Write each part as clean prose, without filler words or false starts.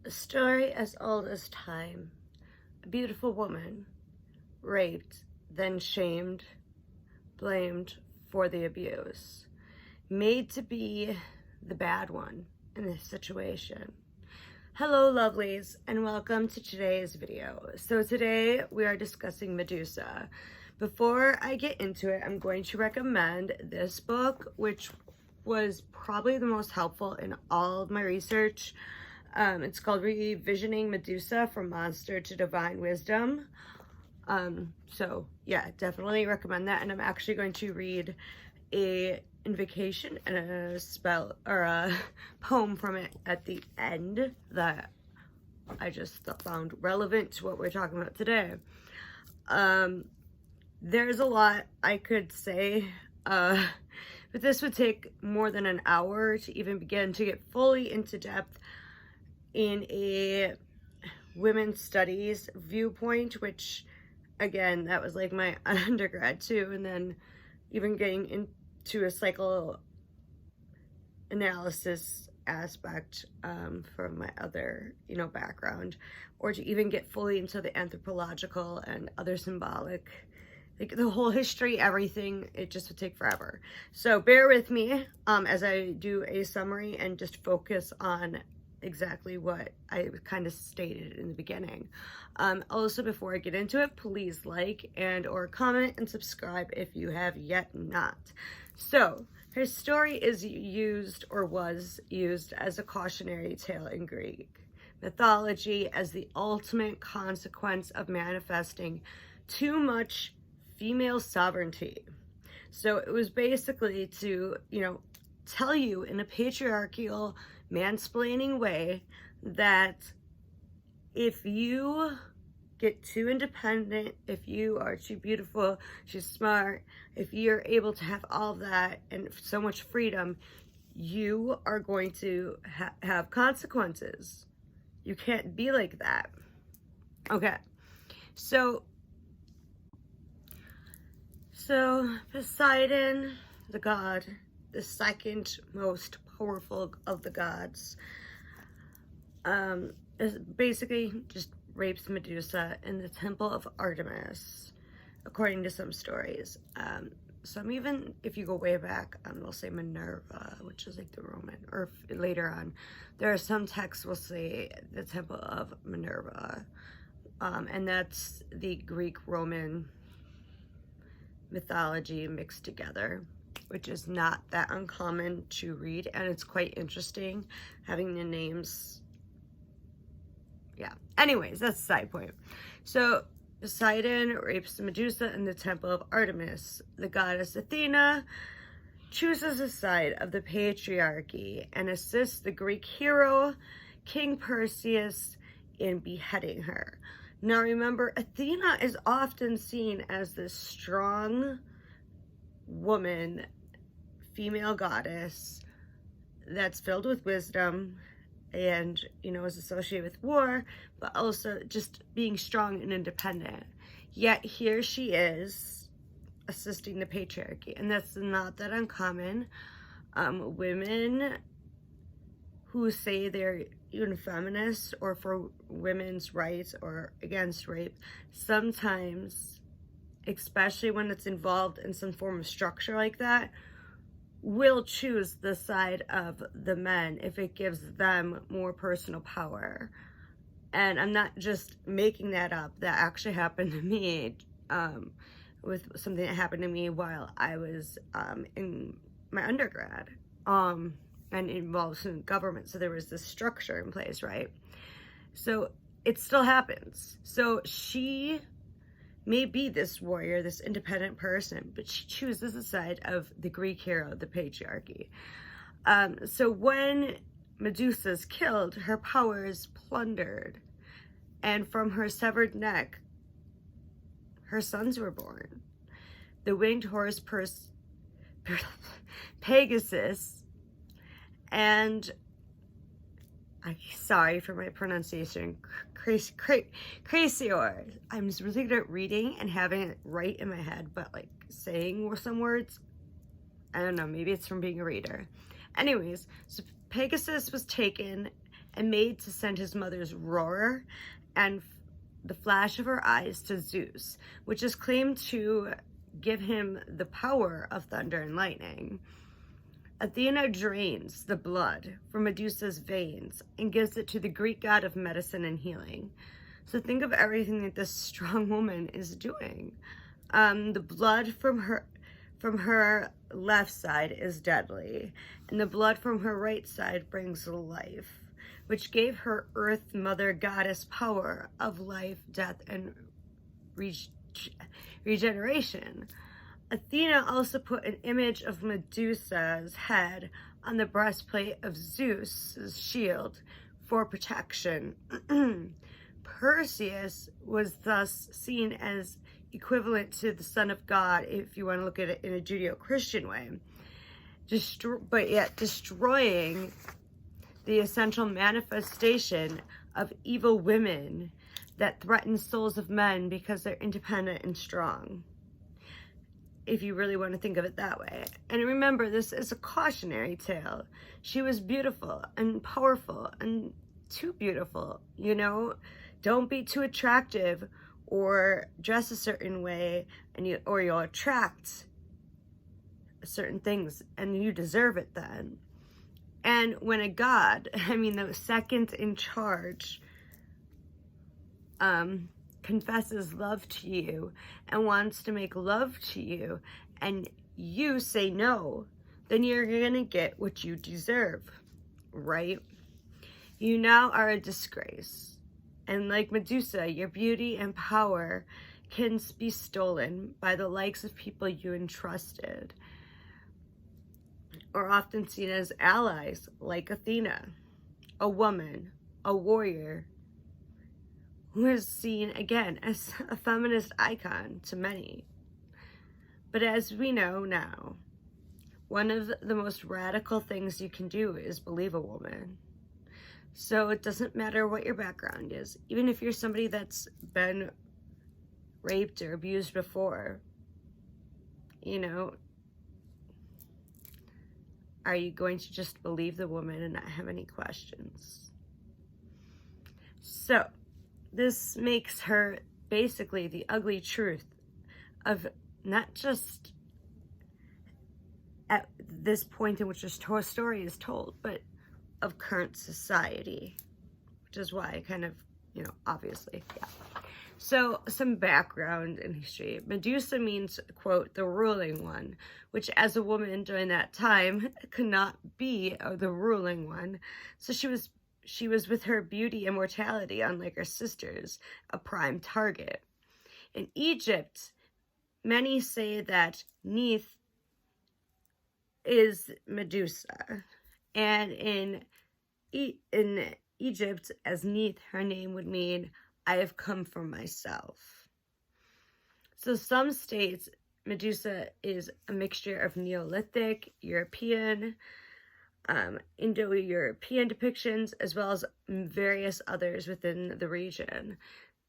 A story as old as time. A beautiful woman, raped, then shamed, blamed for the abuse, made to be the bad one in this situation. Hello lovelies, and welcome to today's video. So today we are discussing Medusa. Before I get into it, I'm going to recommend this book, which was probably the most helpful in all of my research. It's called Revisioning Medusa from Monster to Divine Wisdom. So yeah, definitely recommend that. And I'm actually going to read a invocation and a spell or a poem from it at the end that I just found relevant to what we're talking about today. There's a lot I could say, but this would take more than an hour to even begin to get fully into depth in a women's studies viewpoint, which again, that was like my undergrad too, and then even getting into a psychoanalysis aspect from my other, background, or to even get fully into the anthropological and other symbolic, like the whole history, everything, it just would take forever. So bear with me as I do a summary and just focus on exactly what I kind of stated in the beginning. Also, before I get into it, please like and or comment and subscribe if you have yet not. So her story is used or was used as a cautionary tale in Greek mythology as the ultimate consequence of manifesting too much female sovereignty. So it was basically to, tell you in a patriarchal, mansplaining way that if you get too independent, if you are too beautiful, too smart, if you're able to have all that and so much freedom, you are going to have consequences. You can't be like that. Okay, so Poseidon, the god, the second most powerful of the gods, basically just rapes Medusa in the temple of Artemis, according to some stories. Some even, if you go way back, they'll say Minerva, which is like the Roman, or later on, there are some texts will say the temple of Minerva, and that's the Greek-Roman mythology mixed together, which is not that uncommon to read, and it's quite interesting having the names. Yeah, anyways, that's a side point. So Poseidon rapes Medusa in the temple of Artemis. The goddess Athena chooses the side of the patriarchy and assists the Greek hero King Perseus in beheading her. Now remember, Athena is often seen as this strong woman, female goddess that's filled with wisdom and, is associated with war, but also just being strong and independent. Yet here she is assisting the patriarchy, and that's not that uncommon. Women who say they're even feminists or for women's rights or against rape, sometimes, especially when it's involved in some form of structure like that, will choose the side of the men if it gives them more personal power. And I'm not just making that up. That actually happened to me with something that happened to me while I was in my undergrad. And it involves government. So there was this structure in place, right? So it still happens. So she may be this warrior, this independent person, but she chooses the side of the Greek hero, the patriarchy. So when Medusa is killed, her power is plundered. And from her severed neck, her sons were born. The winged horse Pegasus, and sorry for my pronunciation, Crazior. I'm just really good at reading and having it right in my head, but like saying some words, I don't know, maybe it's from being a reader. Anyways, so Pegasus was taken and made to send his mother's roar and the flash of her eyes to Zeus, which is claimed to give him the power of thunder and lightning. Athena drains the blood from Medusa's veins and gives it to the Greek god of medicine and healing. So think of everything that this strong woman is doing. The blood from her left side is deadly, and the blood from her right side brings life, which gave her earth mother goddess power of life, death, and regeneration. Athena also put an image of Medusa's head on the breastplate of Zeus's shield for protection. Perseus was thus seen as equivalent to the Son of God, if you want to look at it in a Judeo-Christian way, but yet destroying the essential manifestation of evil women that threaten souls of men because they're independent and strong, if you really want to think of it that way. And remember, this is a cautionary tale. She was beautiful and powerful, and too beautiful, you know? Don't be too attractive or dress a certain way, and you'll attract certain things, and you deserve it then. And when a god, I mean the second in charge, confesses love to you and wants to make love to you, and you say no, then you're gonna get what you deserve, right? You now are a disgrace. And like Medusa, your beauty and power can be stolen by the likes of people you entrusted, or often seen as allies, like Athena, a woman, a warrior, who is seen again as a feminist icon to many. But as we know now, one of the most radical things you can do is believe a woman. So it doesn't matter what your background is, even if you're somebody that's been raped or abused before, you know, are you going to just believe the woman and not have any questions? So this makes her basically the ugly truth of not just at this point in which the story is told, but of current society, which is why I kind of, you know, obviously, yeah. So some background in history. Medusa means, quote, the ruling one, which as a woman during that time could not be the ruling one. So she was with her beauty and mortality, unlike her sisters, a prime target. In Egypt, many say that Neith is Medusa. And in Egypt, as Neith, her name would mean, I have come for myself. So some states, Medusa is a mixture of Neolithic, European, Indo-European depictions, as well as various others within the region.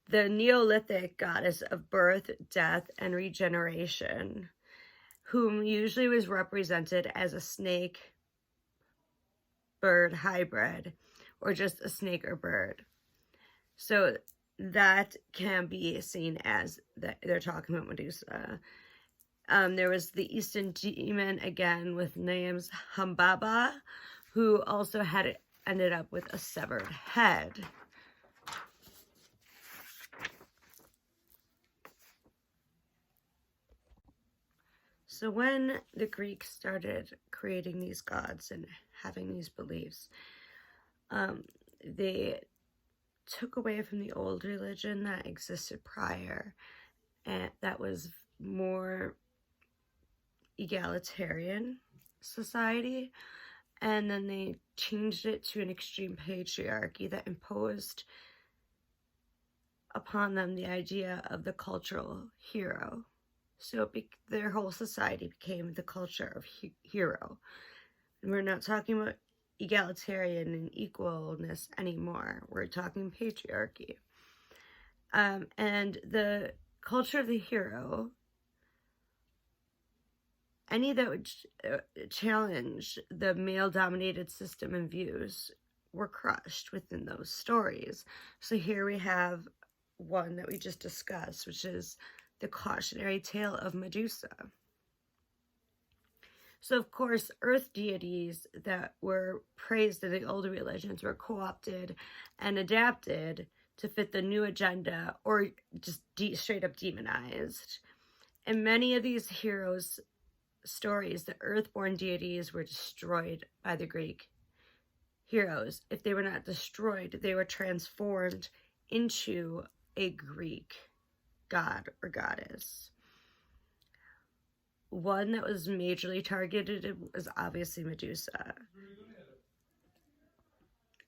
The Neolithic goddess of birth, death, and regeneration, whom usually was represented as a snake bird hybrid, or just a snake or bird. So that can be seen as that they're talking about Medusa. There was the Eastern demon, again, with names Humbaba, who also had ended up with a severed head. So when the Greeks started creating these gods and having these beliefs, they took away from the old religion that existed prior, and that was more egalitarian society, and then they changed it to an extreme patriarchy that imposed upon them the idea of the cultural hero. So their whole society became the culture of hero. And we're not talking about egalitarian and equalness anymore. We're talking patriarchy. And the culture of the hero, any that would challenge the male-dominated system and views were crushed within those stories. So here we have one that we just discussed, which is the cautionary tale of Medusa. So, of course, earth deities that were praised in the older religions were co-opted and adapted to fit the new agenda, or just straight up demonized. In many of these heroes' stories, the earthborn deities were destroyed by the Greek heroes. If they were not destroyed, they were transformed into a Greek god or goddess. One that was majorly targeted was obviously Medusa.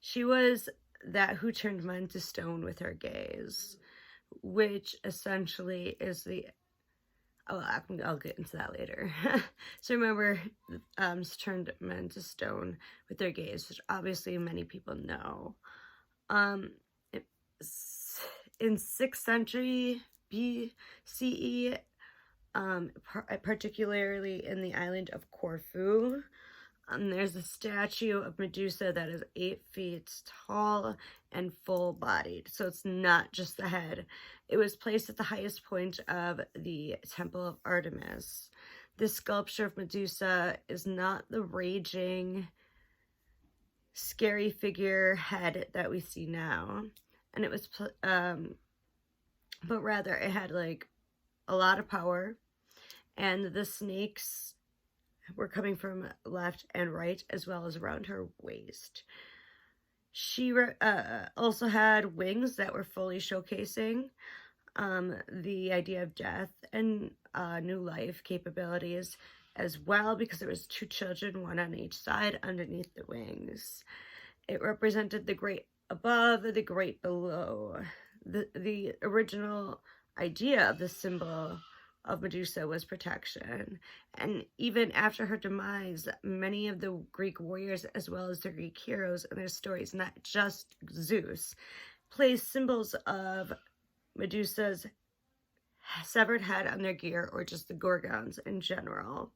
She was that who turned men to stone with her gaze, which essentially is the... Oh, I'll get into that later. So remember, turned men to stone with their gaze, which obviously many people know. In 6th century BCE, particularly in the island of Corfu, there's a statue of Medusa that is 8 feet tall and full-bodied. So it's not just the head. It was placed at the highest point of the Temple of Artemis. This sculpture of Medusa is not the raging, scary figure head that we see now. And it was, but rather it had like a lot of power. And the snakes were coming from left and right, as well as around her waist. She also had wings that were fully showcasing the idea of death and new life capabilities as well, because there was 2 children, one on each side underneath the wings. It represented the great above, the great below. The original idea of the symbol of Medusa was protection. And even after her demise, many of the Greek warriors, as well as the Greek heroes in their stories, not just Zeus, placed symbols of Medusa's severed head on their gear, or just the Gorgons in general.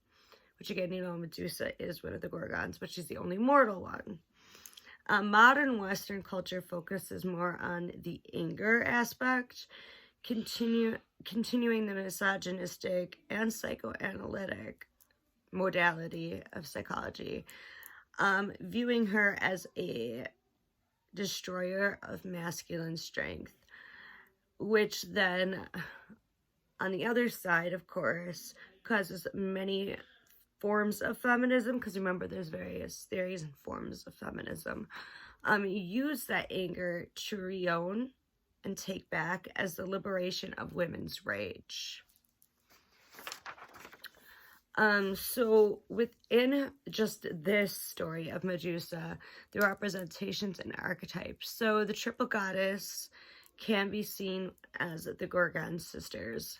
Which again, you know, Medusa is one of the Gorgons, but she's the only mortal one. Modern Western culture focuses more on the anger aspect, continuing the misogynistic and psychoanalytic modality of psychology, viewing her as a destroyer of masculine strength, which then, on the other side, of course, causes many forms of feminism, because remember, there's various theories and forms of feminism, use that anger to reown and take back as the liberation of women's rage. So within just this story of Medusa, there are representations and archetypes. So the triple goddess can be seen as the Gorgon sisters,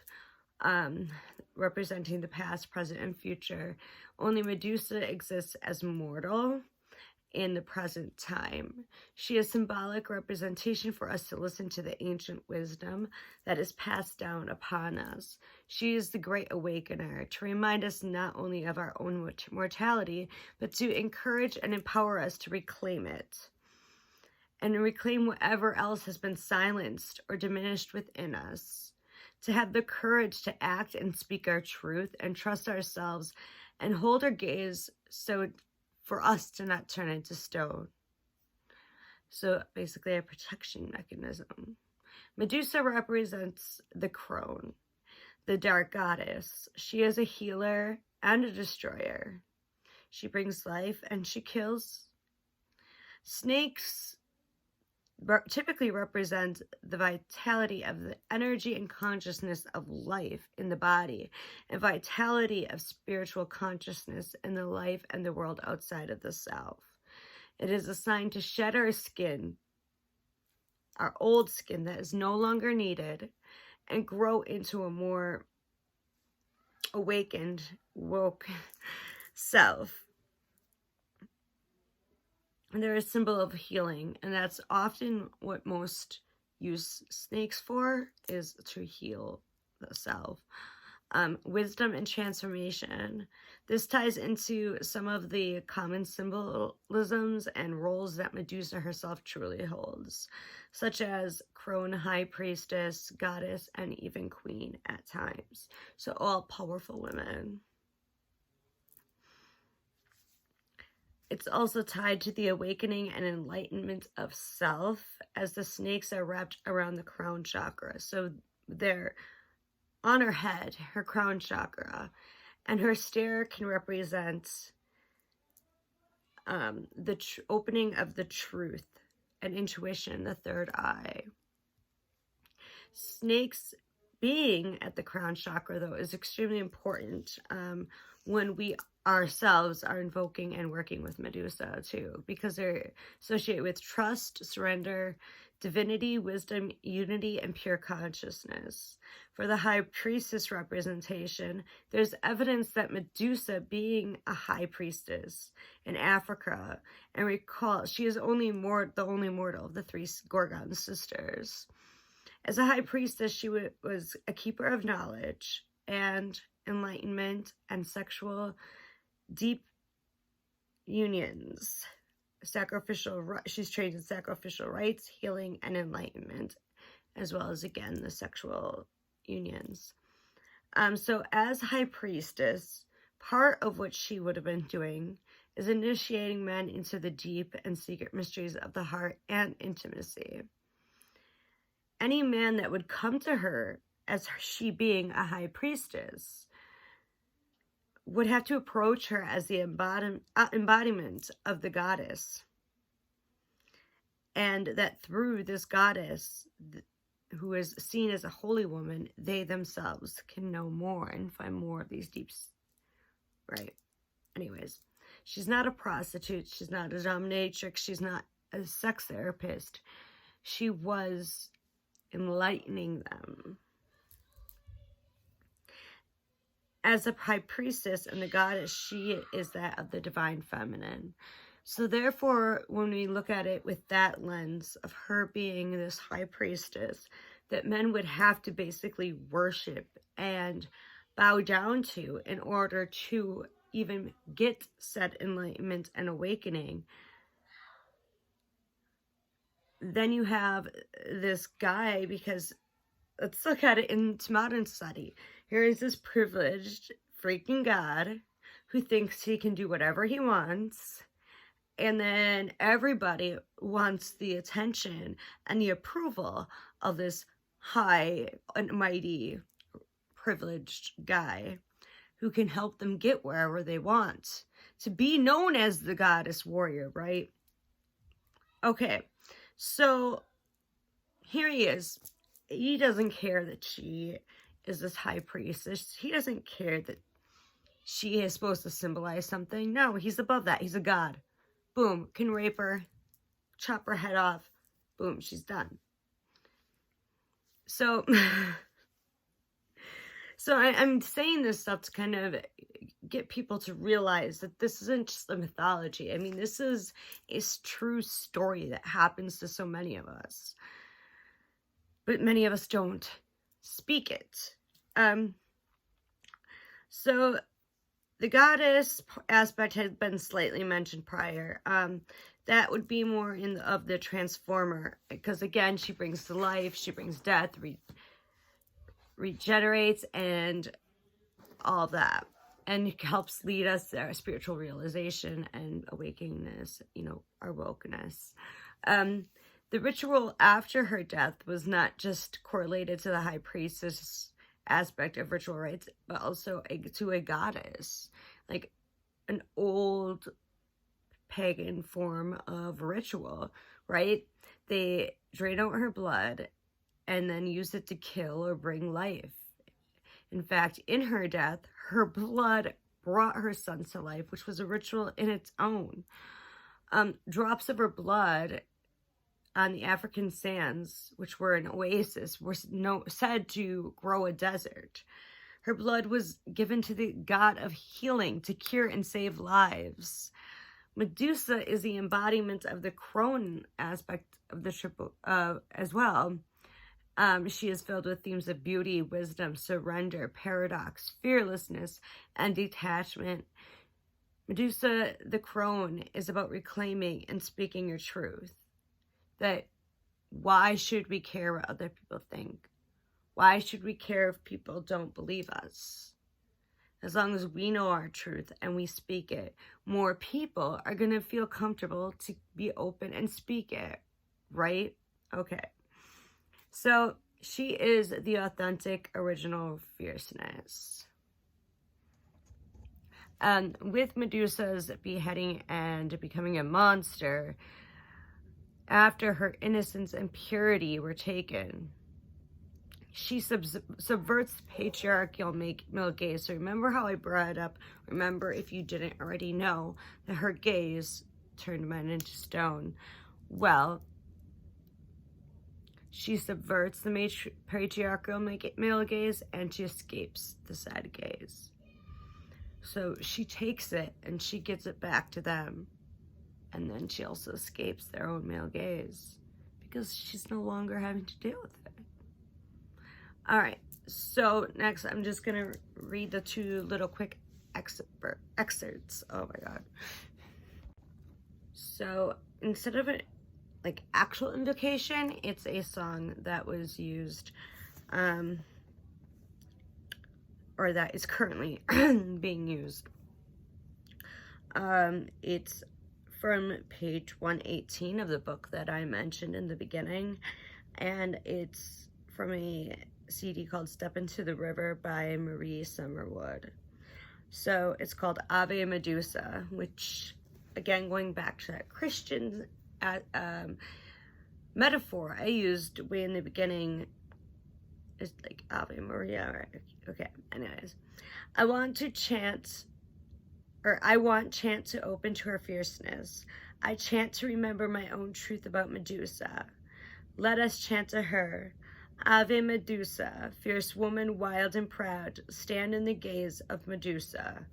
representing the past, present, and future. Only Medusa exists as mortal in the present time. She is symbolic representation for us to listen to the ancient wisdom that is passed down upon us. She is the great awakener, to remind us not only of our own mortality, but to encourage and empower us to reclaim it, and reclaim whatever else has been silenced or diminished within us. To have the courage to act and speak our truth and trust ourselves and hold our gaze so for us to not turn into stone. So basically a protection mechanism. Medusa represents the crone, the dark goddess. She is a healer and a destroyer. She brings life and she kills. Snakes typically represent the vitality of the energy and consciousness of life in the body, and vitality of spiritual consciousness in the life and the world outside of the self. It is a sign to shed our skin, our old skin that is no longer needed, and grow into a more awakened, woke self. They're a symbol of healing, and that's often what most use snakes for, is to heal the self. wisdom and transformation. This ties into some of the common symbolisms and roles that Medusa herself truly holds, such as crone, high priestess, goddess, and even queen at times. So all powerful women. It's also tied to the awakening and enlightenment of self, as the snakes are wrapped around the crown chakra. So they're on her head, her crown chakra, and her stare can represent the opening of the truth and intuition, the third eye. Snakes being at the crown chakra, though, is extremely important when we ourselves are invoking and working with Medusa too, because they're associated with trust, surrender, divinity, wisdom, unity, and pure consciousness. For the high priestess representation, there's evidence that Medusa, being a high priestess in Africa, and recall she is the only mortal of the three Gorgon sisters. As a high priestess, she was a keeper of knowledge and enlightenment and sexual deep unions. She's trained in sacrificial rites, healing, and enlightenment, as well as, again, the sexual unions. So as high priestess, part of what she would have been doing is initiating men into the deep and secret mysteries of the heart and intimacy. Any man that would come to her, as she being a high priestess, would have to approach her as the embodiment of the goddess. And that through this goddess, who is seen as a holy woman, they themselves can know more and find more of these deeps. Right? Anyways, she's not a prostitute. She's not a dominatrix. She's not a sex therapist. She was enlightening them. As a high priestess and the goddess, she is that of the divine feminine. So therefore, when we look at it with that lens of her being this high priestess, that men would have to basically worship and bow down to in order to even get said enlightenment and awakening, then you have this guy, because let's look at it in modern society. Here is this privileged freaking god who thinks he can do whatever he wants. And then everybody wants the attention and the approval of this high and mighty privileged guy who can help them get wherever they want. To be known as the goddess warrior, right? Okay, so here he is. He doesn't care that she is this high priestess. He doesn't care that she is supposed to symbolize something. No, he's above that. He's a god. Boom, can rape her, chop her head off. Boom, she's done. So, I'm saying this stuff to kind of get people to realize that this isn't just a mythology. I mean, this is a true story that happens to so many of us. But many of us don't speak it. So the goddess aspect has been slightly mentioned prior. That would be more of the transformer, because again, she brings to life, she brings death, regenerates, and all that, and helps lead us to our spiritual realization and awakeness, our wokeness. The ritual after her death was not just correlated to the high priestess aspect of ritual rites, but also to a goddess, like an old pagan form of ritual, right? They drain out her blood and then use it to kill or bring life. In fact, in her death, her blood brought her son to life, which was a ritual in its own. Drops of her blood on the African sands, which were an oasis, were said to grow a desert. Her blood was given to the god of healing to cure and save lives. Medusa is the embodiment of the crone aspect of the triple as well. She is filled with themes of beauty, wisdom, surrender, paradox, fearlessness, and detachment. Medusa, the crone, is about reclaiming and speaking your truth. That why should we care what other people think? Why should we care if people don't believe us? As long as we know our truth and we speak it, more people are going to feel comfortable to be open and speak it, right? Okay. So she is the authentic, original fierceness. With Medusa's beheading and becoming a monster, after her innocence and purity were taken, she subverts the patriarchal male gaze. So remember how I brought it up? Remember, if you didn't already know, that her gaze turned men into stone. Well, she subverts the patriarchal male gaze, and she escapes the sad gaze. So she takes it and she gives it back to them. And then she also escapes their own male gaze because she's no longer having to deal with it. All right, so next I'm just going to read the two little quick excerpts. Oh my God. So instead of it like actual invocation, it's a song that was used or that is currently being used. It's from page 118 of the book that I mentioned in the beginning, and it's from a CD called Step Into the River by Marie Summerwood. So it's called Ave Medusa, which, again, going back to that Christian metaphor I used way in the beginning, is like Ave Maria. Right? Okay, anyways. I want chant to open to her fierceness. I chant to remember my own truth about Medusa. Let us chant to her. Ave Medusa, fierce woman, wild and proud, stand in the gaze of Medusa.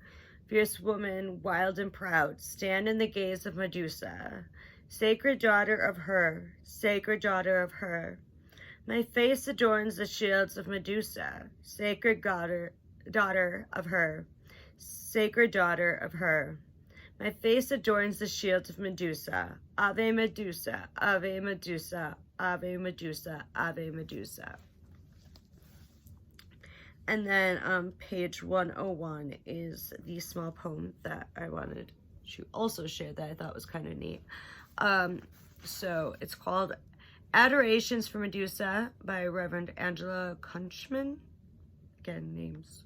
Fierce woman, wild and proud, stand in the gaze of Medusa. Sacred daughter of her, sacred daughter of her. My face adorns the shields of Medusa, sacred daughter of her, sacred daughter of her. My face adorns the shields of Medusa. Ave Medusa, Ave Medusa, Ave Medusa, Ave Medusa. And then page 101 is the small poem that I wanted to also share that I thought was kind of neat. So it's called Adorations for Medusa by Reverend Angela Kunchman. Again, names.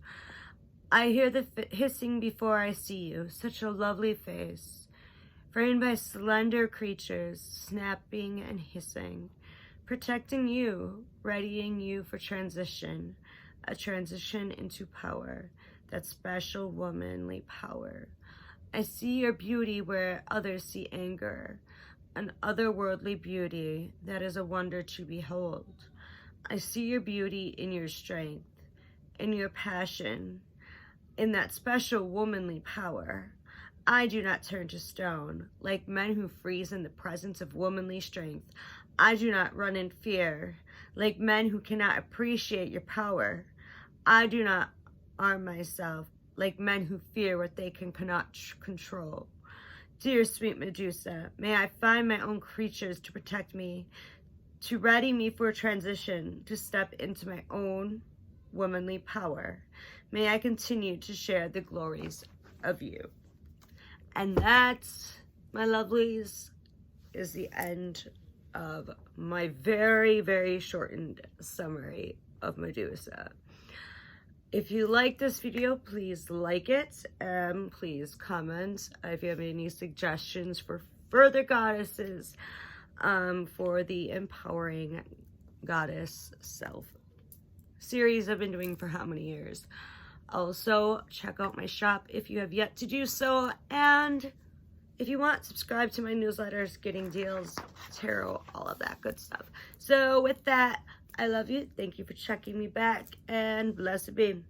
I hear the hissing before I see you, such a lovely face, framed by slender creatures, snapping and hissing, protecting you, readying you for transition, a transition into power, that special womanly power. I see your beauty where others see anger, an otherworldly beauty that is a wonder to behold. I see your beauty in your strength, in your passion, in that special womanly power. I do not turn to stone, like men who freeze in the presence of womanly strength. I do not run in fear, like men who cannot appreciate your power. I do not arm myself, like men who fear what they cannot control. Dear sweet Medusa, may I find my own creatures to protect me, to ready me for transition, to step into my own womanly power. May I continue to share the glories of you. And that, my lovelies, is the end of my very, very shortened summary of Medusa. If you like this video, please like it, and please comment if you have any suggestions for further goddesses for the Empowering Goddess Self series I've been doing for how many years. Also, check out my shop if you have yet to do so, and if you want, subscribe to my newsletters, getting deals, tarot, all of that good stuff. So with that, I love you. Thank you for checking me back, and blessed be.